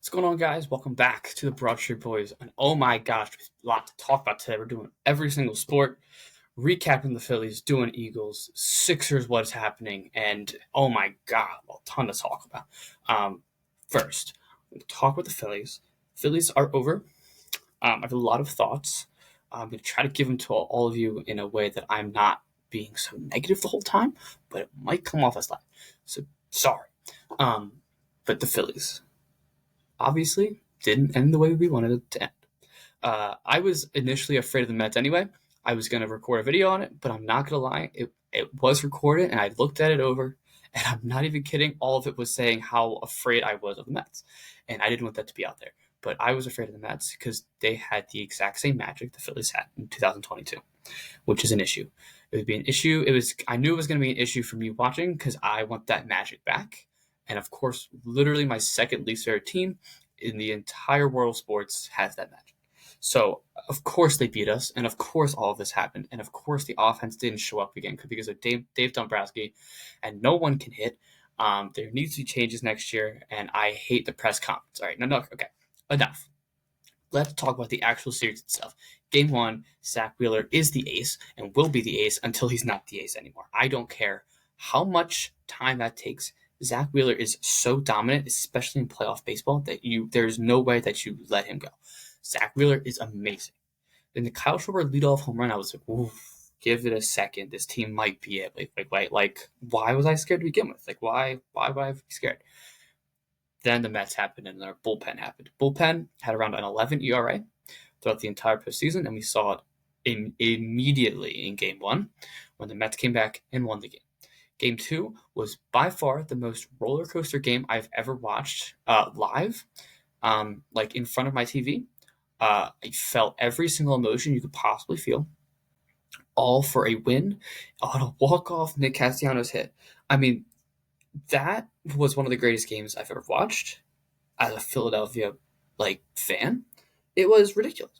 What's going on, guys? Welcome back to the Broad Street Boys. And oh my gosh, a lot to talk about today. We're doing every single sport, recapping the Phillies, doing Eagles, Sixers, what's happening, and oh my god, a ton to talk about. First, we'll talk about the Phillies. Phillies are over. I have a lot of thoughts. I'm going to try to give them to all of you in a way that I'm not being so negative the whole time, but it might come off as that. So sorry. But the Phillies obviously didn't end the way we wanted it to end. I was initially afraid of the Mets anyway. I was going to record a video on it, but I'm not going to lie. It was recorded, and I looked at it over, and I'm not even kidding. All of it was saying how afraid I was of the Mets, and I didn't want that to be out there. But I was afraid of the Mets because they had the exact same magic the Phillies had in 2022, which is an issue. It would be an issue. I knew it was going to be an issue for me watching because I want that magic back. And of course, literally my second least favorite team in the entire world of sports has that magic. So, of course, they beat us. And of course, all of this happened. And of course, the offense didn't show up again because of Dave Dombrowski. And no one can hit. There needs to be changes next year. And I hate the press conference. All right. No. Okay. Enough. Let's talk about the actual series itself. Game one, Zach Wheeler is the ace and will be the ace until he's not the ace anymore. I don't care how much time that takes. Zach Wheeler is so dominant, especially in playoff baseball, that there's no way that you let him go. Zach Wheeler is amazing. Then the Kyle Schwarber leadoff home run, I was like, ooh, give it a second. This team might be it. Like, why was I scared to begin with? Like, why would I be scared? Then the Mets happened and their bullpen happened. Bullpen had around an 11 ERA throughout the entire postseason, and we saw it immediately in Game 1 when the Mets came back and won the game. Game 2 was by far the most roller coaster game I've ever watched live, like in front of my TV. I felt every single emotion you could possibly feel, all for a win on a walk-off Nick Castellanos hit. I mean, that was one of the greatest games I've ever watched as a Philadelphia fan. It was ridiculous,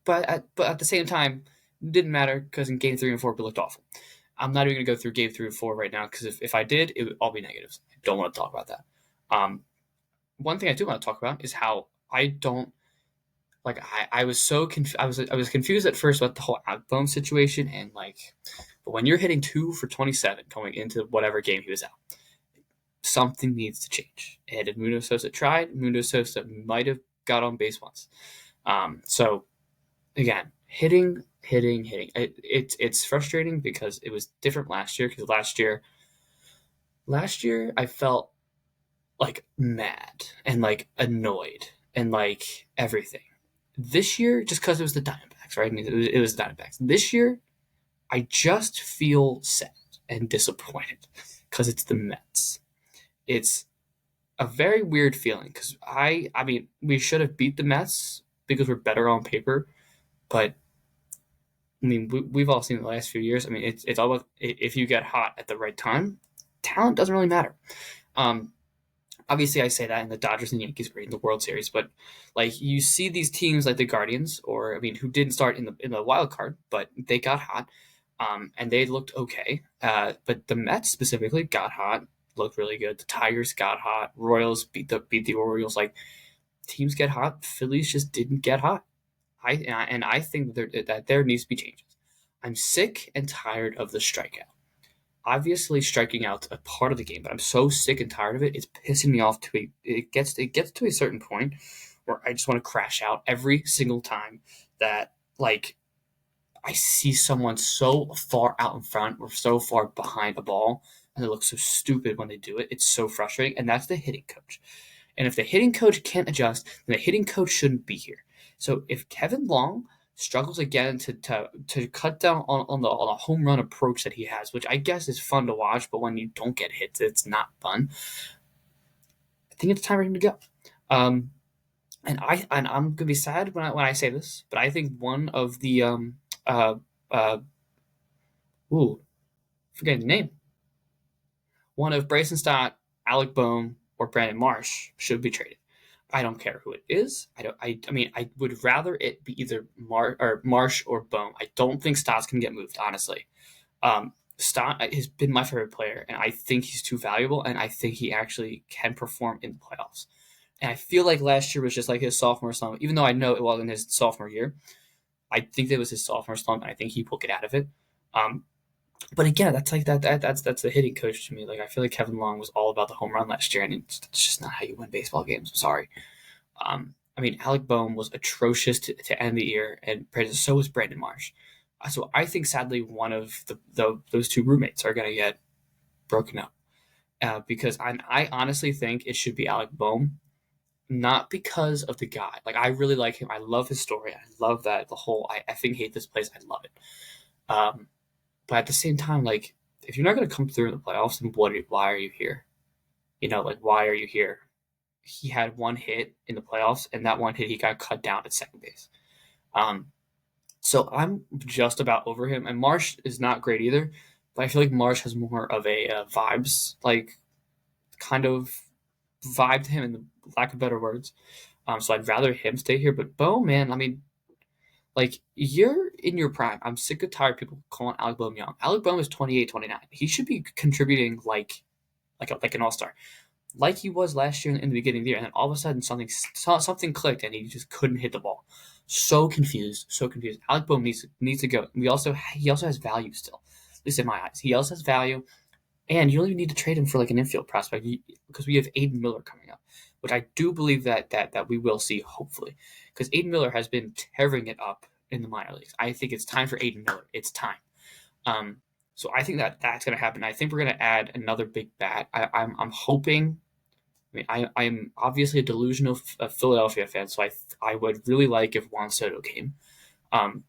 but at the same time, it didn't matter because in Game 3 and 4 we looked awful. I'm not even going to go through Game 3 and 4 right now because if I did, it would all be negatives. I don't want to talk about that. One thing I do want to talk about is how I don't I was so I was confused at first about the whole outbone situation and but when you're hitting 2 for 27 going into whatever game he was out, something needs to change. And if Mundo Sosa tried, Mundo Sosa might have got on base once. So again, hitting. It's frustrating because it was different last year. Because last year I felt mad and annoyed and everything. This year, just because it was the Diamondbacks, right? I mean, it was the Diamondbacks. This year, I just feel sad and disappointed because it's the Mets. It's a very weird feeling because I mean, we should have beat the Mets because we're better on paper, but I mean, we've all seen the last few years. I mean, it's all about if you get hot at the right time, talent doesn't really matter. Obviously, I say that, and the Dodgers and Yankees were in the World Series, but you see these teams like the Guardians, or I mean, who didn't start in the wild card, but they got hot, and they looked okay. But the Mets specifically got hot, looked really good. The Tigers got hot. Royals beat the Orioles. Teams get hot. Phillies just didn't get hot. I think that there needs to be changes. I'm sick and tired of the strikeout. Obviously, striking out's a part of the game, but I'm so sick and tired of it. It's pissing me off it gets to a certain point where I just want to crash out every single time that I see someone so far out in front or so far behind a ball, and they look so stupid when they do it. It's so frustrating, and that's the hitting coach. And if the hitting coach can't adjust, then the hitting coach shouldn't be here. So if Kevin Long struggles again to cut down on the home run approach that he has, which I guess is fun to watch, but when you don't get hits, it's not fun. I think it's time for him to go. And I'm gonna be sad when I say this, but I think one of the forgetting the name. One of Bryson Stott, Alec Bohm, or Brandon Marsh should be traded. I don't care who it is. I mean, I would rather it be either Marsh or Bohm. I don't think Stott's can get moved, honestly. Stott has been my favorite player, and I think he's too valuable, and I think he actually can perform in the playoffs. And I feel like last year was just like his sophomore slump, even though I know it wasn't his sophomore year. I think that was his sophomore slump, and I think he will get out of it. Um, but again, that's like that's the hitting coach to me. Like I feel like Kevin Long was all about the home run last year, and it's just not how you win baseball games. I'm sorry. I mean, Alec Boehm was atrocious to end the year, and so was Brandon Marsh. So I think sadly one of those two roommates are going to get broken up because I honestly think it should be Alec Boehm, not because of the guy. Like I really like him. I love his story. I love that the whole I effing hate this place. I love it. Um, but at the same time, like if you're not going to come through in the playoffs, then why are you here? Like why are you here? He had one hit in the playoffs, and that one hit he got cut down at second base. Um, so I'm just about over him. And Marsh is not great either, but I feel like Marsh has more of a vibes, like kind of vibe to him, in the lack of better words. So I'd rather him stay here. But Bo, man, I mean, like you're in your prime. I'm sick of tired of people calling Alec Boehm young. Alec Boehm is 28, 29. He should be contributing like an all star, like he was last year in the beginning of the year. And then all of a sudden something clicked, and he just couldn't hit the ball. So confused, so confused. Alec Boehm needs to go. He also has value still, at least in my eyes. He also has value. And you don't even need to trade him for like an infield prospect because we have Aiden Miller coming up, which I do believe that we will see hopefully, because Aiden Miller has been tearing it up in the minor leagues. I think it's time for Aiden Miller. It's time. Um, so I think that's going to happen. I think we're going to add another big bat. I'm hoping. I mean, I'm obviously a delusional Philadelphia fan, so I would really like if Juan Soto came. Um,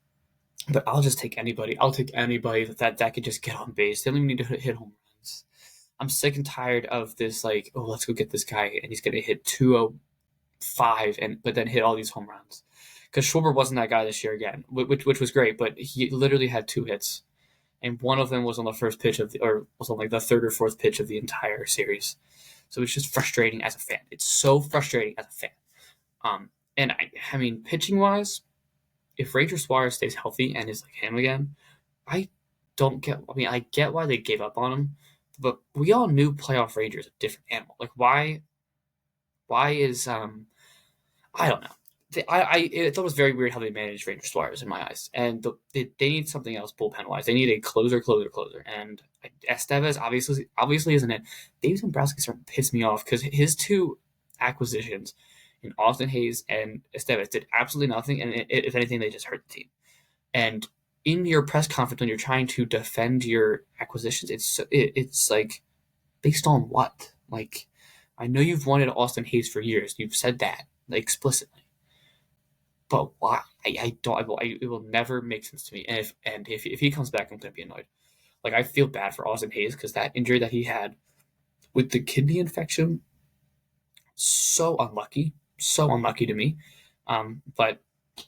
but I'll just take anybody. I'll take anybody that could just get on base. They don't even need to hit home runs. I'm sick and tired of this. Like, oh, let's go get this guy, and he's gonna hit 205, but then hit all these home runs. Because Schwarber wasn't that guy this year again, which was great, but he literally had two hits, and one of them was on the first pitch or was on like the third or fourth pitch of the entire series. So it's just frustrating as a fan. It's so frustrating as a fan. And I mean, pitching wise, if Ranger Suarez stays healthy and is like him again, I don't get. I mean, I get why they gave up on him, but we all knew playoff Rangers a different animal. Like why? Why is I don't know. I thought it was very weird how they managed Ranger Suarez in my eyes, and they need something else bullpen wise. They need a closer, and Estevez obviously isn't it. David Dombrowski's starting to piss me off because his two acquisitions in Austin Hayes and Estevez did absolutely nothing, and if anything, they just hurt the team. And in your press conference when you're trying to defend your acquisitions, it's like based on what? Like, I know you've wanted Austin Hayes for years. You've said that like, explicitly, but why? I don't. It will never make sense to me. And if he comes back, I'm gonna be annoyed. Like I feel bad for Austin Hayes because that injury that he had with the kidney infection, so unlucky to me. But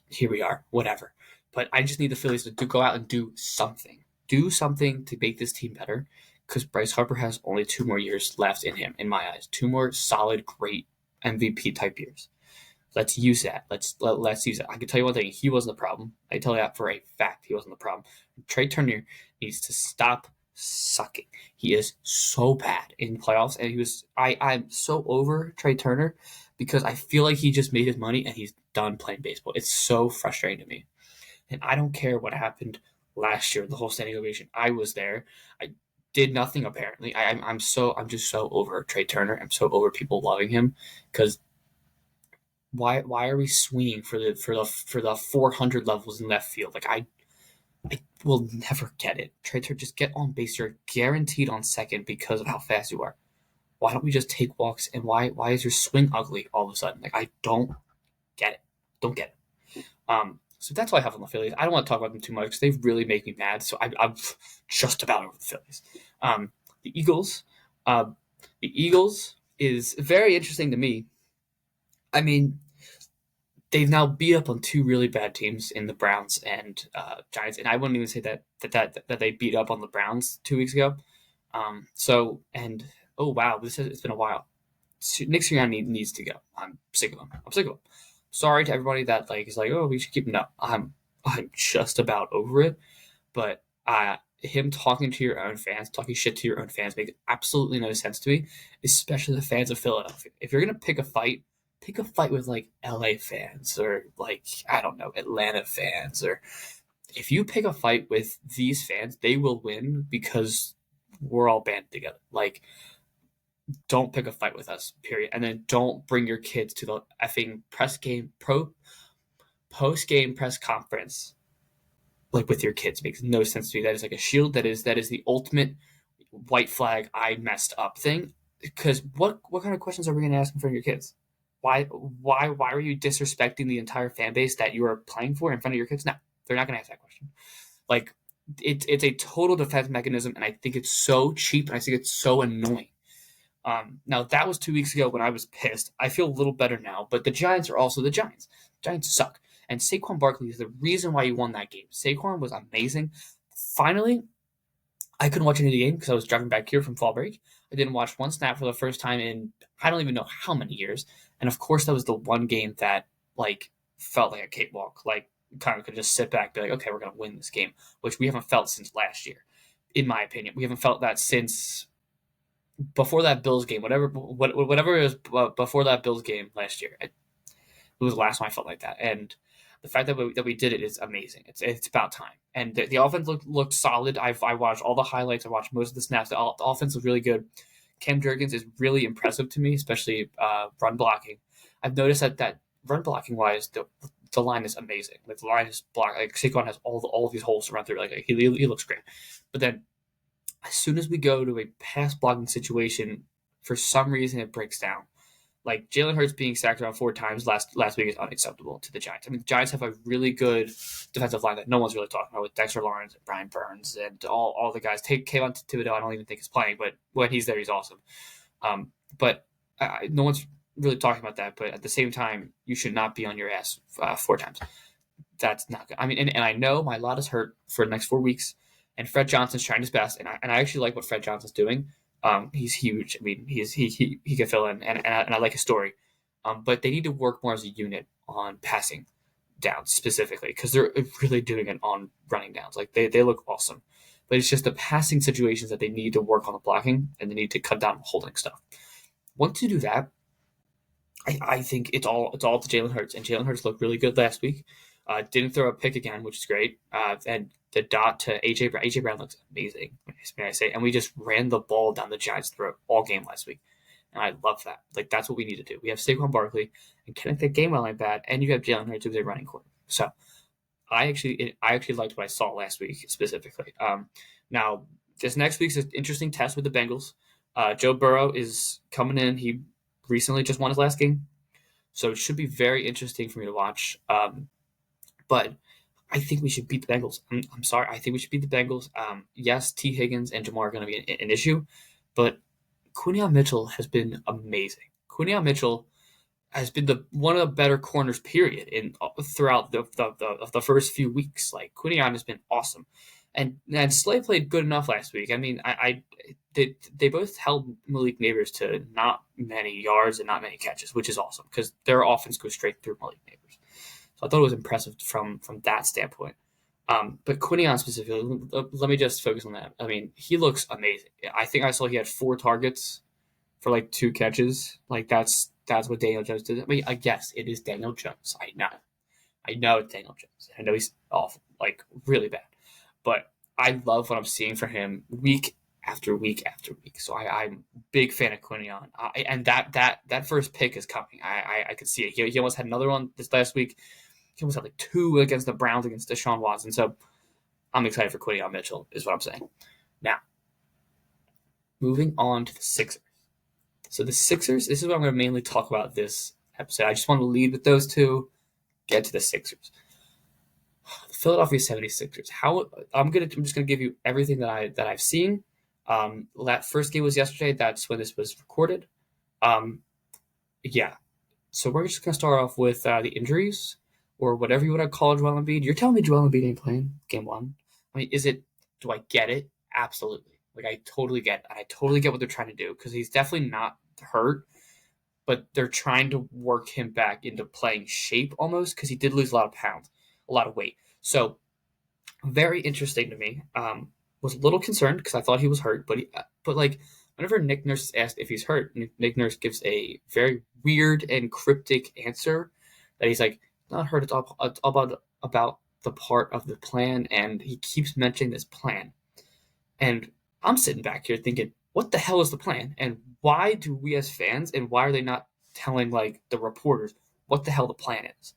here we are, whatever. But I just need the Phillies to go out and do something to make this team better. Because Bryce Harper has only 2 more years left in him, in my eyes. 2 more solid, great MVP type years. Let's use that. Let's use it. I can tell you one thing: he wasn't the problem. I can tell you that for a fact. He wasn't the problem. Trey Turner needs to stop sucking. He is so bad in playoffs, and he was. I'm so over Trey Turner because I feel like he just made his money and he's done playing baseball. It's so frustrating to me, and I don't care what happened last year. The whole standing ovation. I was there. I did nothing apparently. I'm just so over Trey Turner. I'm so over people loving him because why are we swinging for the 400 levels in left field? Like I will never get it. Trey Turner, just get on base. You're guaranteed on second because of how fast you are. Why don't we just take walks? And why is your swing ugly all of a sudden? Like I don't get it. Don't get it. So that's why I have on the Phillies. I don't want to talk about them too much because they really make me mad. So I'm just about over the Phillies. The Eagles. Uh, the Eagles is very interesting to me. I mean, they've now beat up on two really bad teams in the Browns and Giants, and I wouldn't even say that they beat up on the Browns 2 weeks ago. And oh wow, it's been a while. Nick Sirianni needs to go. I'm sick of him. Sorry to everybody that like is like, oh, we should keep him. No, I'm just about over it. But him talking to your own fans, talking shit to your own fans, makes absolutely no sense to me, especially the fans of Philadelphia. If you're gonna pick a fight, pick a fight with like LA fans or like I don't know Atlanta fans, or if you pick a fight with these fans, they will win because we're all banded together. Like, don't pick a fight with us, period. And then don't bring your kids to the effing post game press conference like with your kids. It makes no sense to me. That is like a shield. That is the ultimate white flag. I messed up thing. Because what kind of questions are we going to ask in front of your kids? Why are you disrespecting the entire fan base that you are playing for in front of your kids? No, they're not going to ask that question. Like, it's a total defense mechanism, and I think it's so cheap, and I think it's so annoying. Now that was 2 weeks ago when I was pissed. I feel a little better now, but the Giants are also the Giants. Giants suck, and Saquon Barkley is the reason why you won that game. Saquon was amazing. Finally, I couldn't watch any of the game because I was driving back here from fall break. I didn't watch one snap for the first time in I don't even know how many years. And of course, that was the one game that like felt like a cakewalk. Like, kind of could just sit back, and be like, okay, we're gonna win this game, which we haven't felt since last year, in my opinion. We haven't felt that since before that Bills game, whatever it was before that Bills game last year. It was the last time I felt like that, and the fact that we did it is amazing. It's about time, and the offense looked solid. I watched all the highlights. I watched most of the snaps. The offense was really good. Cam Jurgens is really impressive to me, especially run blocking. I've noticed that run blocking wise, the line is amazing. Like, the line is blocked. Like, Saquon has all of these holes to run through. Like, he looks great, but then as soon as we go to a pass blocking situation, for some reason it breaks down. Like, Jalen Hurts being sacked around 4 times last week is unacceptable to the Giants. I mean, the Giants have a really good defensive line that no one's really talking about, with Dexter Lawrence and Brian Burns and all the guys. Take Kayvon Thibodeau, I don't even think is playing, but when he's there, he's awesome. But no one's really talking about that. But at the same time, you should not be on your ass 4 times. That's not good. I mean, and I know my lot is hurt for the next 4 weeks, and Fred Johnson's trying his best, and I actually like what Fred Johnson's doing. He's huge. I mean, he can fill in, and I like his story. But they need to work more as a unit on passing downs specifically, because they're really doing it on running downs. Like, they look awesome, but it's just the passing situations that they need to work on the blocking, and they need to cut down holding stuff. Once you do that, I think it's all to Jalen Hurts, and Jalen Hurts looked really good last week. Didn't throw a pick again, which is great. And the dot to AJ Brown. AJ Brown looks amazing, may I say. And we just ran the ball down the Giants' throat all game last week, and I love that. Like, that's what we need to do. We have Saquon Barkley and Kenneth Gainwell like that, and you have Jalen Hurts who's a running quarterback. So I actually liked what I saw last week specifically. Now this next week's an interesting test with the Bengals. Joe Burrow is coming in. He recently just won his last game, so it should be very interesting for me to watch. But I think we should beat the Bengals. I'm sorry. I think we should beat the Bengals. Yes, T. Higgins and Jamar are going to be an issue, but Quinyon Mitchell has been amazing. Quinyon Mitchell has been one of the better corners, period, throughout the first few weeks. Like, Quinyon has been awesome, and Slay played good enough last week. I mean, they both held Malik Neighbors to not many yards and not many catches, which is awesome because their offense goes straight through Malik Neighbors. I thought it was impressive from that standpoint. But Quinyon specifically, let me just focus on that. I mean, he looks amazing. I think I saw he had 4 targets for like 2 catches. Like, that's what Daniel Jones did. I mean, I guess it is Daniel Jones. I know it's Daniel Jones. I know he's awful, like really bad. But I love what I'm seeing for him week after week after week. So I'm a big fan of Quinyon. And that first pick is coming. I could see it. He almost had another one this last week. He almost had like 2 against the Browns against Deshaun Watson. So I'm excited for Quinyon Mitchell, is what I'm saying. Now, moving on to the Sixers. So the Sixers, this is what I'm going to mainly talk about this episode. I just want to lead with those 2, get to the Sixers. The Philadelphia 76ers. I'm just going to give you everything that I've seen. That first game was yesterday. That's when this was recorded. Yeah. So we're just going to start off with the injuries, or whatever you want to call Joel Embiid. You're telling me Joel Embiid ain't playing game 1? I mean, do I get it? Absolutely. Like, I totally get it. I totally get what they're trying to do, because he's definitely not hurt, but they're trying to work him back into playing shape almost, because he did lose a lot of weight. So very interesting to me. Was a little concerned because I thought he was hurt, but like, whenever Nick Nurse is asked if he's hurt, Nick Nurse gives a very weird and cryptic answer that he's like, not hurt, it's all about the part of the plan, and he keeps mentioning this plan. And I'm sitting back here thinking, what the hell is the plan? And why do we as fans, and why are they not telling like the reporters what the hell the plan is?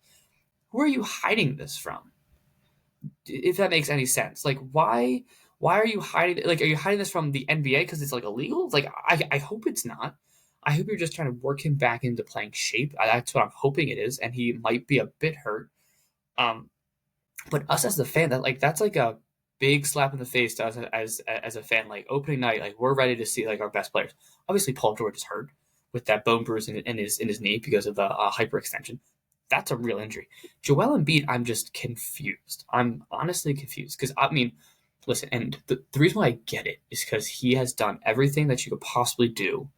Who are you hiding this from? If that makes any sense. Like why are you hiding, like, are you hiding this from the NBA because it's like illegal? Like I hope it's not. I hope you're just trying to work him back into playing shape. That's what I'm hoping it is, and he might be a bit hurt. Um, but us as the fan, that's like a big slap in the face to us as a fan. Like opening night, like we're ready to see like our best players. Obviously, Paul George is hurt with that bone bruise in his knee because of the hyperextension. That's a real injury. Joel Embiid, I'm just confused. I'm honestly confused because I mean, listen, and the reason why I get it is because he has done everything that you could possibly do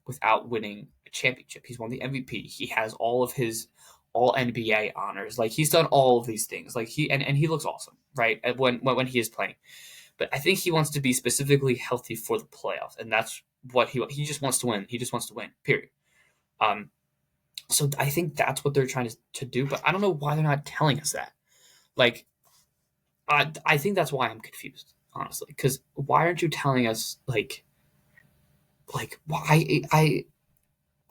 without winning a championship. He's won the MVP. He has all of his all NBA honors. Like he's done all of these things. Like and he looks awesome, right? When he is playing. But I think he wants to be specifically healthy for the playoffs, and that's what he just wants to win. He just wants to win. Period. Um, so I think that's what they're trying to do, but I don't know why they're not telling us that. Like, I think that's why I'm confused, honestly. Because why aren't you telling us like why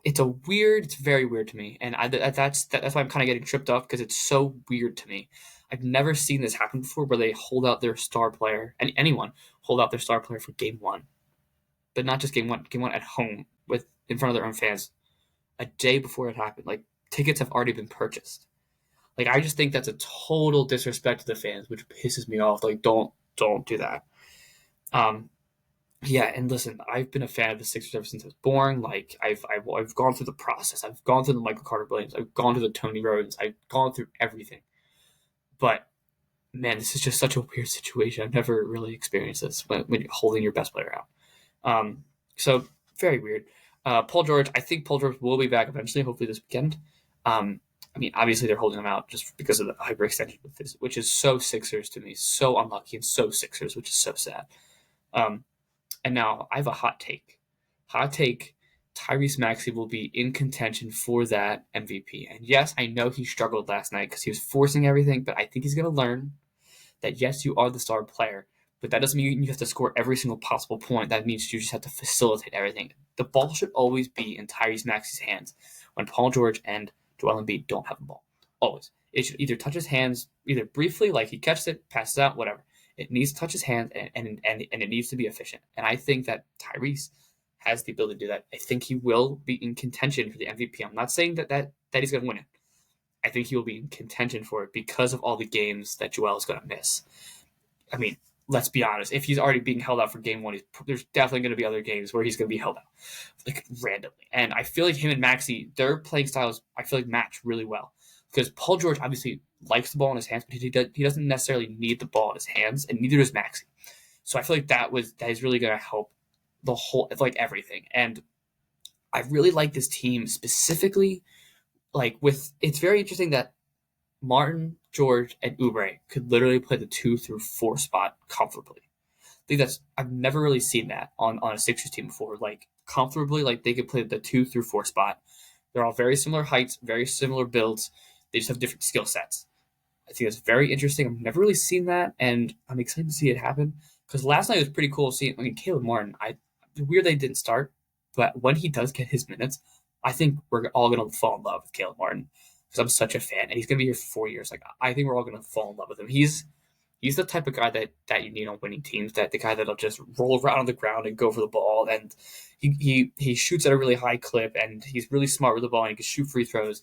it's very weird to me, and that's why I'm kind of getting tripped up because it's so weird to me. I've never seen this happen before, where they hold out their star player, and anyone hold out their star player for game one, but not just game one at home with in front of their own fans a day before it happened. Like tickets have already been purchased. Like I just think that's a total disrespect to the fans, which pisses me off. Like don't do that. Um, yeah, and listen, I've been a fan of the Sixers ever since I was born. Like I've gone through the process. I've gone through the Michael Carter Williams. I've gone through the Tony Rhodes. I've gone through everything. But man, this is just such a weird situation. I've never really experienced this when you're holding your best player out. So very weird. Paul George, I think Paul George will be back eventually, hopefully this weekend. I mean, obviously they're holding him out just because of the hyperextension with this, which is so Sixers to me, so unlucky and so Sixers, which is so sad. Um, and now I have a hot take. Hot take: Tyrese Maxey will be in contention for that MVP. And yes, I know he struggled last night because he was forcing everything, but I think he's going to learn that yes, you are the star player, but that doesn't mean you have to score every single possible point. That means you just have to facilitate everything. The ball should always be in Tyrese Maxey's hands when Paul George and Joel Embiid don't have the ball. Always. It should either touch his hands, either briefly, like he catches it, passes out, whatever. It needs to touch his hands, and it needs to be efficient. And I think that Tyrese has the ability to do that. I think he will be in contention for the MVP. I'm not saying that he's going to win it. I think he will be in contention for it because of all the games that Joel is going to miss. I mean, let's be honest. If he's already being held out for game one, there's definitely going to be other games where he's going to be held out, like randomly. And I feel like him and Maxey, their playing styles, I feel like match really well. Because Paul George obviously likes the ball in his hands, but he doesn't necessarily need the ball in his hands, and neither does Maxey. So I feel like that is really going to help the whole, like everything. And I really like this team specifically. Like it's very interesting that Martin, George, and Oubre could literally play the 2 through 4 spot comfortably. I think I've never really seen that on a Sixers team before. Like comfortably, like they could play the 2 through 4 spot. They're all very similar heights, very similar builds. They just have different skill sets. I think that's very interesting. I've never really seen that, and I'm excited to see it happen. Because last night was pretty cool seeing. I mean, Caleb Martin. Weird they didn't start, but when he does get his minutes, I think we're all gonna fall in love with Caleb Martin because I'm such a fan, and he's gonna be here for 4 years. Like I think we're all gonna fall in love with him. He's the type of guy that you need on winning teams. That the guy that'll just roll around on the ground and go for the ball, and he shoots at a really high clip, and he's really smart with the ball, and he can shoot free throws,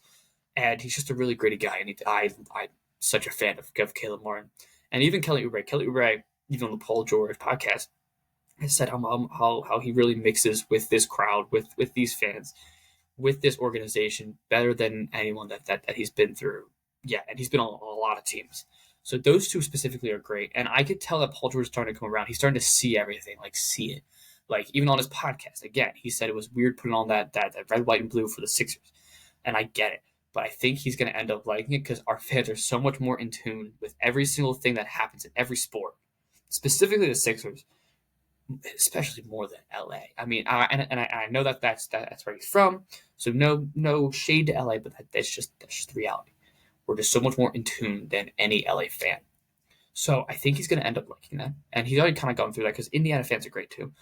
and he's just a really gritty guy. And I'm such a fan of Caleb Martin, and even Kelly Oubre, even on the Paul George podcast, has said how he really mixes with this crowd, with these fans, with this organization better than anyone that he's been through. Yeah, and he's been on a lot of teams. So those two specifically are great. And I could tell that Paul George is starting to come around. He's starting to see everything, like see it. Like even on his podcast, again, he said it was weird putting on that red, white, and blue for the Sixers. And I get it. But I think he's going to end up liking it because our fans are so much more in tune with every single thing that happens in every sport, specifically the Sixers, especially more than LA. I mean, I know that's where he's from, so no shade to LA, but that's just the reality. We're just so much more in tune than any LA fan. So I think he's going to end up liking that, and he's already kind of gone through that because Indiana fans are great too.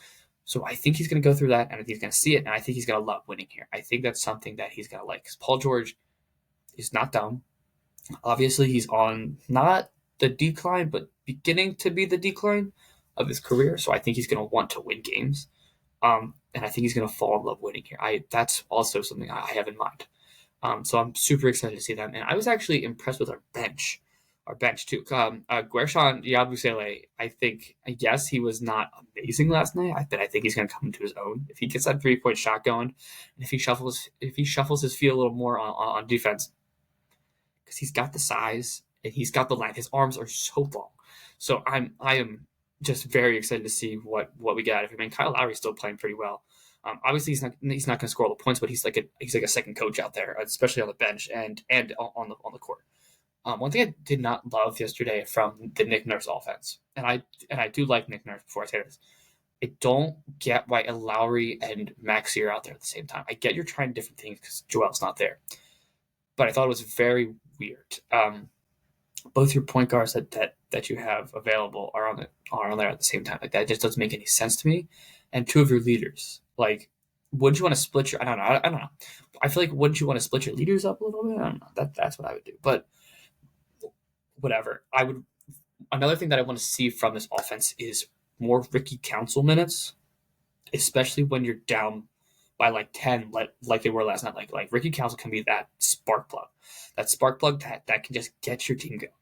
So I think he's going to go through that, and he's going to see it, and I think he's going to love winning here. I think that's something that he's going to like. Because Paul George is not dumb. Obviously, he's on not the decline, but beginning to be the decline of his career. So I think he's going to want to win games, and I think he's going to fall in love winning here. I That's also something I have in mind. So I'm super excited to see them, and I was actually impressed with our bench too. Guershon Yabusele, I think yes, he was not amazing last night, but I think he's going to come into his own if he gets that 3-point shot going, and if he shuffles his feet a little more on defense, because he's got the size and he's got the length. His arms are so long, so I am just very excited to see what we get out of him. And Kyle Lowry's still playing pretty well. Obviously, he's not going to score all the points, but he's like a second coach out there, especially on the bench and on the court. One thing I did not love yesterday from the Nick Nurse offense, and I do like Nick Nurse. Before I say this, I don't get why Lowry and Maxey are out there at the same time. I get you're trying different things because Joel's not there, but I thought it was very weird. Both your point guards that you have available are on there at the same time. Like that just doesn't make any sense to me. And two of your leaders, like, would you want to split your? I don't know. I don't know. I feel like wouldn't you want to split your leaders up a little bit? I don't know. That's what I would do. But whatever. I would. Another thing that I want to see from this offense is more Ricky Council minutes, especially when you're down by like 10, like they were last night. Like Ricky Council can be that spark plug that can just get your team going.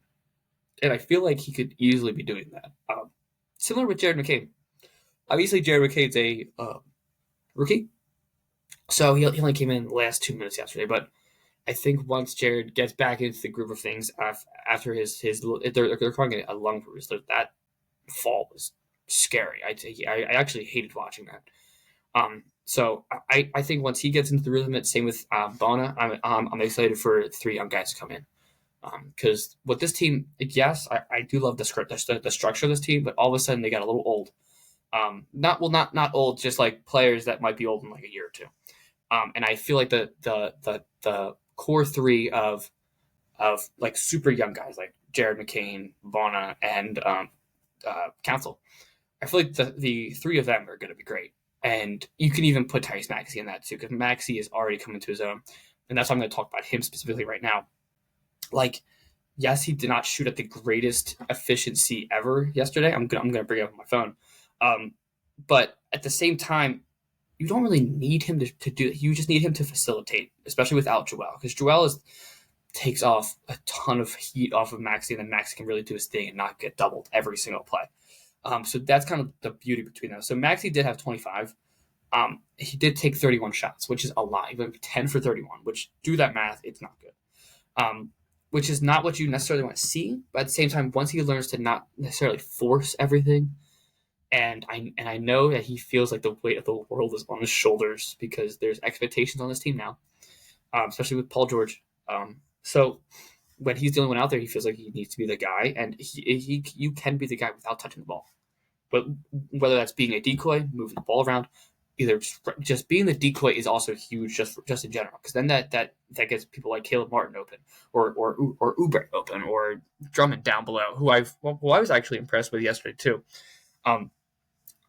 And I feel like he could easily be doing that. Similar with Jared McCain. Obviously, Jared McCain's a rookie, so he only came in the last 2 minutes yesterday. But I think once Jared gets back into the groove of things after his they're calling it a lung bruise. That fall was scary. I actually hated watching that. So I think once he gets into the rhythm, same with Bona. I'm excited for 3 young guys to come in. Because with this team, yes, I do love the structure of this team, but all of a sudden they got a little old. Not old, just like players that might be old in like a year or two. And I feel like the core 3 of like super young guys like Jared McCain, Bona, and Council. I feel like the 3 of them are going to be great. And you can even put Tyrese Maxey in that too, because Maxey is already coming to his own. And that's why I'm going to talk about him specifically right now. Like, yes, he did not shoot at the greatest efficiency ever yesterday. I'm gonna bring it up on my phone, but at the same time, you don't really need him to do it. You just need him to facilitate, especially without Joel, because Joel takes off a ton of heat off of Maxey, and then Maxey can really do his thing and not get doubled every single play. So that's kind of the beauty between them. So Maxey did have 25. He did take 31 shots, which is a lot. He went 10 for 31, which, do that math, it's not good. Which is not what you necessarily want to see. But at the same time, once he learns to not necessarily force everything, and I know that he feels like the weight of the world is on his shoulders because there's expectations on this team now, especially with Paul George. So when he's the only one out there, he feels like he needs to be the guy, and you can be the guy without touching the ball. But whether that's being a decoy, moving the ball around, either just being the decoy is also huge, just in general, because then that gets people like Caleb Martin open, or Oubre open, or Drummond down below, who I was actually impressed with yesterday too.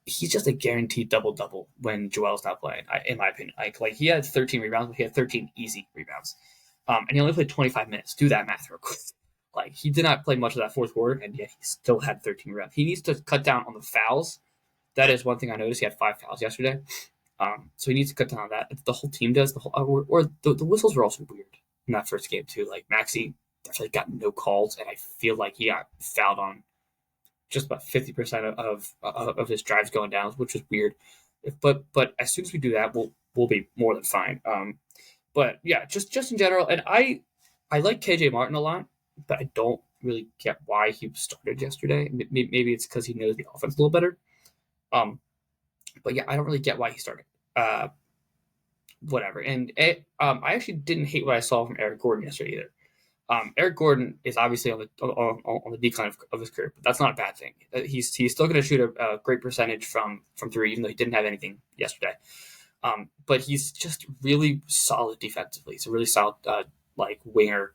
He's just a guaranteed double when Joel's not playing, in my opinion. Like he had 13 rebounds, but he had 13 easy rebounds, and he only played 25 minutes. Do that math real quick. Like, he did not play much of that fourth quarter, and yet he still had 13 rebounds. He needs to cut down on the fouls. That is one thing I noticed. He had 5 fouls yesterday. So he needs to cut down on that. The whole team does. The whistles were also weird in that first game too. Like, Maxey definitely got no calls, and I feel like he got fouled on just about 50% of his drives going down, which was weird. But as soon as we do that, we'll be more than fine. But yeah, just in general, and I like KJ Martin a lot, but I don't really get why he started yesterday. Maybe it's because he knows the offense a little better. But yeah, I don't really get why he started. Whatever. And I actually didn't hate what I saw from Eric Gordon yesterday either. Eric Gordon is obviously on the decline of his career, but that's not a bad thing. He's still going to shoot a great percentage from three, even though he didn't have anything yesterday. But he's just really solid defensively. He's a really solid like winger,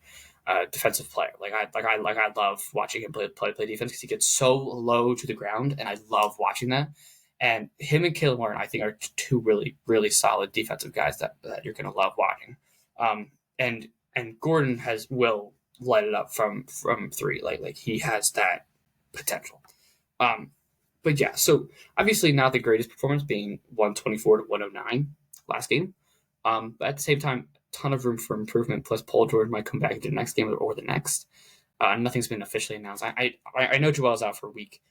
defensive player. I love watching him play defense because he gets so low to the ground, and I love watching that. And him and Caleb Martin, I think, are two really solid defensive guys that you're going to love watching. Um, and Gordon will light it up from three. Like he has that potential. Um, but yeah, so obviously not the greatest performance, being 124 to 109 last game. But at the same time, ton of room for improvement. Plus, Paul George might come back into the next game or the next. Nothing's been officially announced. I know Joel's out for a week.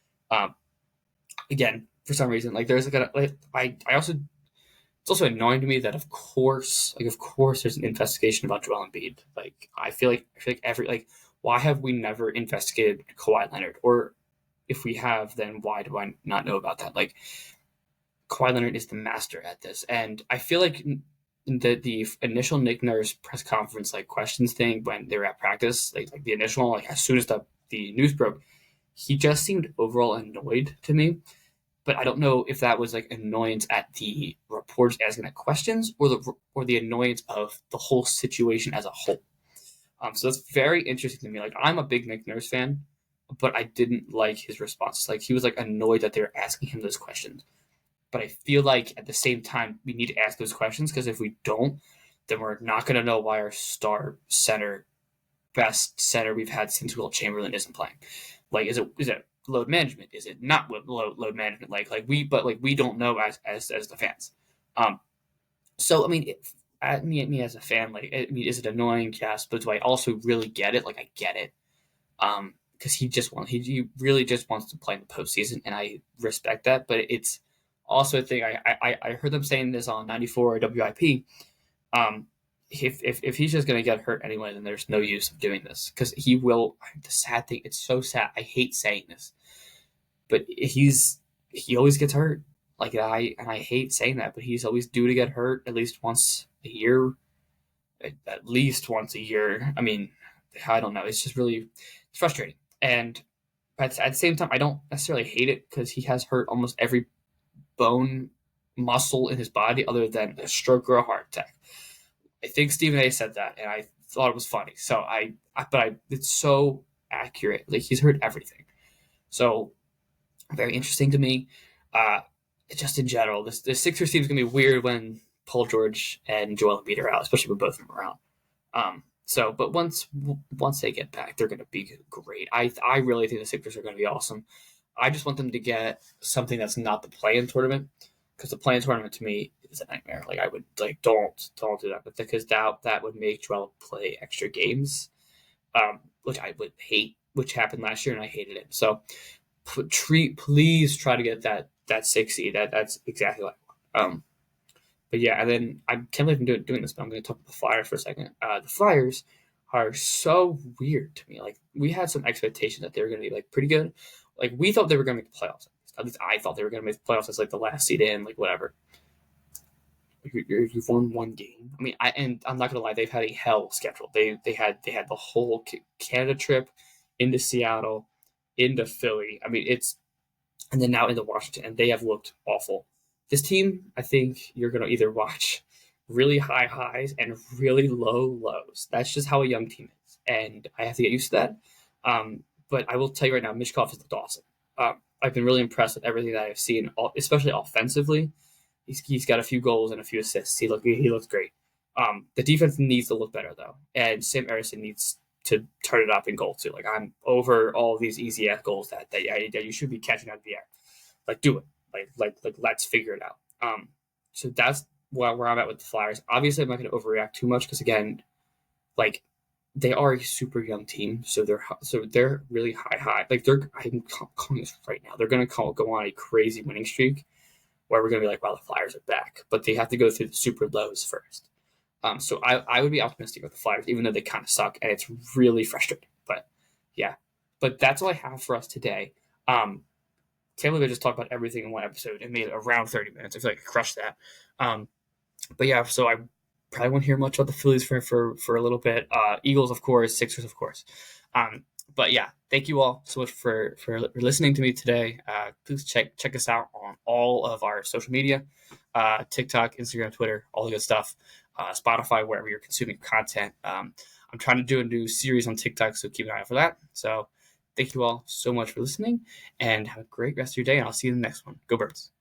Again, for some reason, like there's I also, it's also annoying to me that of course there's an investigation about Joel Embiid. Like I feel like why have we never investigated Kawhi Leonard? Or if we have, then why do I not know about that? Like Kawhi Leonard is the master at this, and I feel like the initial Nick Nurse press conference like questions thing when they were at practice, like the initial, like as soon as the news broke, he just seemed overall annoyed to me. But I don't know if that was like annoyance at the reporters asking the questions, or the annoyance of the whole situation as a whole. So that's very interesting to me. Like I'm a big Nick Nurse fan, but I didn't like his responses. Like he was like annoyed that they were asking him those questions. But I feel like at the same time we need to ask those questions, because if we don't, then we're not going to know why our star center, best center we've had since Will Chamberlain, isn't playing. Like is it load management? Is it not load management? Like we don't know as the fans. So I mean, me as a fan, like I mean, is it annoying? Yes, but do I also really get it? Like I get it. Because he really just wants to play in the postseason, and I respect that. But it's also a thing. I heard them saying this on 94 WIP. If he's just gonna get hurt anyway, then there's no use of doing this, because he will. The sad thing, it's so sad. I hate saying this, but he always gets hurt. Like I hate saying that, but he's always due to get hurt at least once a year. At least once a year. I mean, I don't know. It's just really, it's frustrating. And at the same time, I don't necessarily hate it, because he has hurt almost every bone muscle in his body other than a stroke or a heart attack. I think Stephen A said that, and I thought it was funny. So it's so accurate. Like he's hurt everything. So very interesting to me. Uh, just in general, the Sixers team is gonna be weird when Paul George and Joel Embiid are out, especially with both of them around. But once they get back, they're going to be great. I really think the Sixers are going to be awesome. I just want them to get something that's not the play-in tournament, because the play-in tournament to me is a nightmare. Like I would like don't do that, but because that would make Joel play extra games, which I would hate, which happened last year and I hated it. So please try to get that 6 seed. That's exactly what I want. But yeah, and then I can't believe I'm doing this, but I'm going to talk about the Flyers for a second. The Flyers are so weird to me. Like we had some expectation that they were going to be like pretty good. Like we thought they were going to make the playoffs. At least I thought they were going to make the playoffs as like the last seed in, like whatever. You've won one game. I mean, I'm not going to lie. They've had a hell schedule. They had the whole Canada trip into Seattle, into Philly. I mean, and then now into Washington, and they have looked awful. This team, I think you're going to either watch really high highs and really low lows. That's just how a young team is, and I have to get used to that. But I will tell you right now, Mitch Koff has looked awesome. I've been really impressed with everything that I've seen, especially offensively. He's got a few goals and a few assists. He looks great. The defense needs to look better though, and Sam Ersson needs to turn it up in goal too. Like I'm over all these easy ass goals that you should be catching out of the air. Like do it. Like let's figure it out. So that's where I'm at with the Flyers. Obviously, I'm not going to overreact too much, because again, like they are a super young team, so they're really high. Like I'm calling this right now. They're going to go on a crazy winning streak where we're going to be like, wow, the Flyers are back, but they have to go through the super lows first. So I would be optimistic with the Flyers, even though they kind of suck, and it's really frustrating. But yeah, but that's all I have for us today. Can't believe I just talked about everything in one episode and made it around 30 minutes. I feel like I crushed that. But yeah, so probably won't hear much about the Phillies for a little bit. Eagles, of course, Sixers, of course. But yeah, thank you all so much for listening to me today. Please check us out on all of our social media, TikTok, Instagram, Twitter, all the good stuff, Spotify, wherever you're consuming content. I'm trying to do a new series on TikTok, so keep an eye out for that. So thank you all so much for listening, and have a great rest of your day, and I'll see you in the next one. Go Birds.